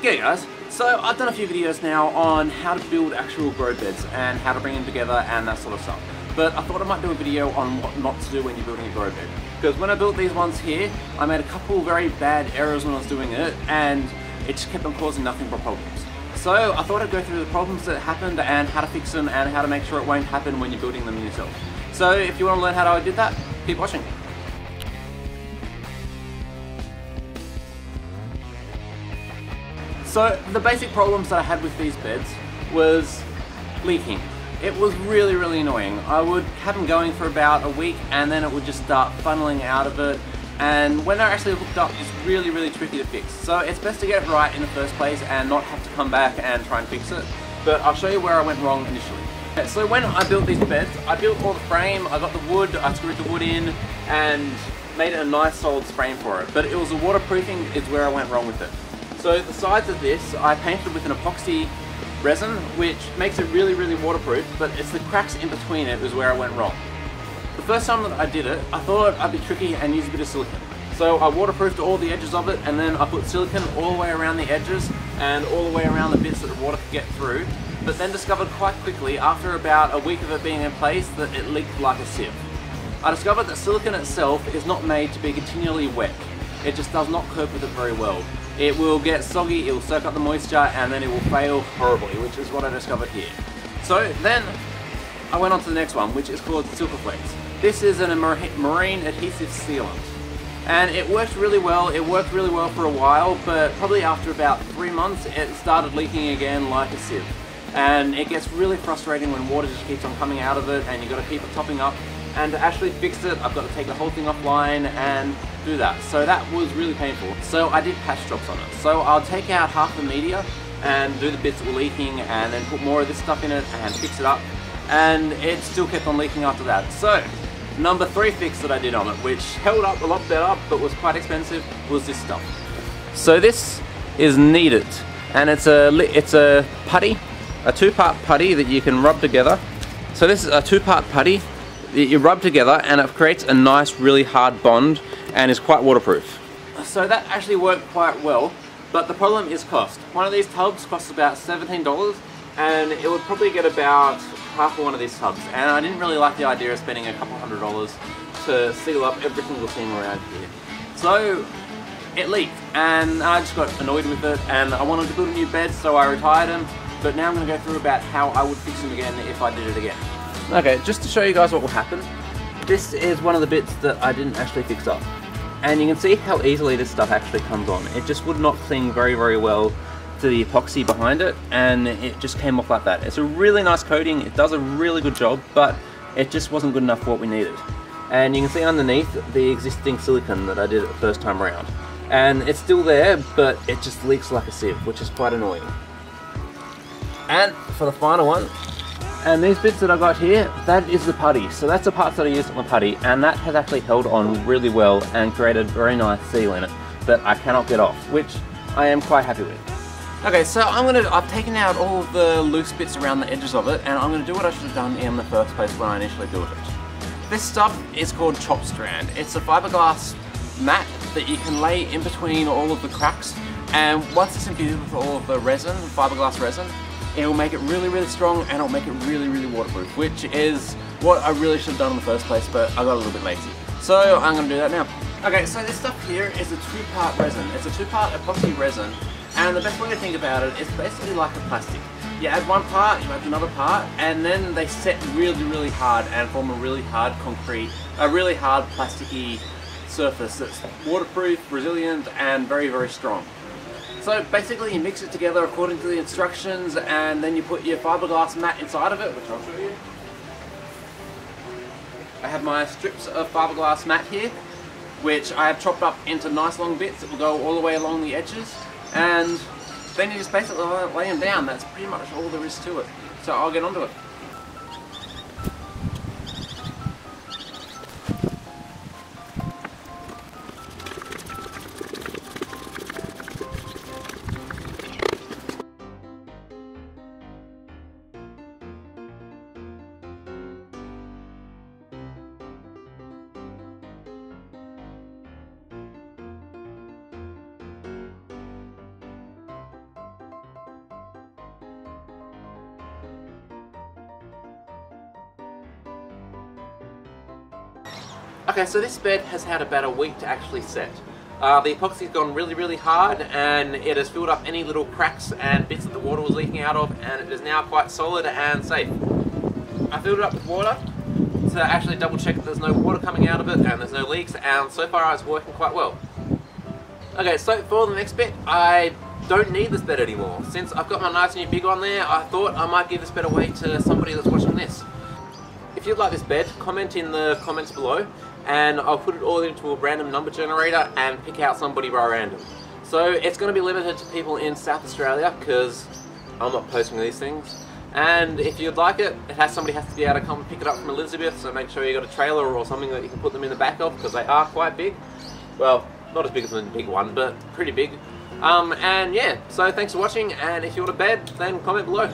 G'day guys, so I've done a few videos now on how to build actual grow beds and how to bring them together and that sort of stuff. But I thought I might do a video on what not to do when you're building a grow bed. Because when I built these ones here, I made a couple very bad errors when I was doing it and it just kept on causing nothing but problems. So I thought I'd go through the problems that happened and how to fix them and how to make sure it won't happen when you're building them yourself. So if you want to learn how I did that, keep watching. So the basic problems that I had with these beds was leaking. It was really annoying. I would have them going for about a week and then it would just start funneling out of it, and when they're actually hooked up it's really tricky to fix. So it's best to get it right in the first place and not have to come back and try and fix it. But I'll show you where I went wrong initially. Okay, so when I built these beds, I built all the frame, I got the wood, I screwed the wood in and made a nice solid frame for it. But it was the waterproofing is where I went wrong with it. So the sides of this, I painted with an epoxy resin, which makes it really waterproof, but it's the cracks in between it is where I went wrong. The first time that I did it, I thought I'd be tricky and use a bit of silicone. So I waterproofed all the edges of it, and then I put silicone all the way around the edges and all the way around the bits that the water could get through, but then discovered quite quickly, after about a week of it being in place, that it leaked like a sieve. I discovered that silicone itself is not made to be continually wet. It just does not cope with it very well. It will get soggy, it will soak up the moisture, and then it will fail horribly, which is what I discovered here. So then I went on to the next one, which is called Silkaflex. This is a marine adhesive sealant, and it works really well. It worked really well for a while, but probably after about 3 months it started leaking again like a sieve, and it gets really frustrating when water just keeps on coming out of it and you've got to keep it topping up. And to actually fix it, I've got to take the whole thing offline and do that. So that was really painful. So I did patch jobs on it. So I'll take out half the media and do the bits that were leaking and then put more of this stuff in it and fix it up. And it still kept on leaking after that. So number 3 fix that I did on it, which held up a lot better but was quite expensive, was this stuff. So this is kneaded, and it's a putty, a 2-part putty that you can rub together. So this is a 2-part putty you rub together and it creates a nice really hard bond and is quite waterproof. So that actually worked quite well, but the problem is cost. One of these tubs costs about $17 and it would probably get about half of one of these tubs, and I didn't really like the idea of spending a couple $100 to seal up every single thing around here. So it leaked and I just got annoyed with it and I wanted to build a new bed, so I retired them, but now I'm going to go through about how I would fix them again if I did it again. Okay, just to show you guys what will happen, this is one of the bits that I didn't actually fix up. And you can see how easily this stuff actually comes on. It just would not cling very well to the epoxy behind it, and it just came off like that. It's a really nice coating, it does a really good job, but it just wasn't good enough for what we needed. And you can see underneath the existing silicone that I did it the first time around. And it's still there, but it just leaks like a sieve, which is quite annoying. And for the final one, and these bits that I got here, that is the putty. So that's the parts that I used on the putty, and that has actually held on really well and created very nice seal in it that I cannot get off, which I am quite happy with. Okay, so I've taken out all of the loose bits around the edges of it, and I'm going to do what I should have done in the first place when I initially built it. This stuff is called Chop Strand. It's a fiberglass mat that you can lay in between all of the cracks, and once it's imbued with all of the resin, fiberglass resin, it will make it really strong and it'll make it really waterproof, which is what I really should have done in the first place, but I got a little bit lazy. So I'm going to do that now. Okay, so this stuff here is a 2-part resin. It's a 2-part epoxy resin, and the best way to think about it is basically like a plastic. You add one part, you add another part, and then they set really hard and form a really hard plasticky surface that's waterproof, resilient, and very strong. So basically you mix it together according to the instructions, and then you put your fiberglass mat inside of it, which I'll show you. I have my strips of fiberglass mat here, which I have chopped up into nice long bits that will go all the way along the edges, and then you just basically lay them down. That's pretty much all there is to it. So I'll get onto it. Okay, so this bed has had about a week to actually set. The epoxy's gone really hard, and it has filled up any little cracks and bits that the water was leaking out of, and it is now quite solid and safe. I filled it up with water to actually double check that there's no water coming out of it and there's no leaks, and so far it's working quite well. Okay, so for the next bit, I don't need this bed anymore. Since I've got my nice new big one there, I thought I might give this bed away to somebody that's watching this. If you'd like this bed, comment in the comments below, and I'll put it all into a random number generator and pick out somebody by random. So it's going to be limited to people in South Australia, because I'm not posting these things. And if you'd like it, somebody has to be able to come and pick it up from Elizabeth, so make sure you got a trailer or something that you can put them in the back of, because they are quite big. Well, not as big as the big one, but pretty big. And yeah, so thanks for watching, and if you want a bed, then comment below.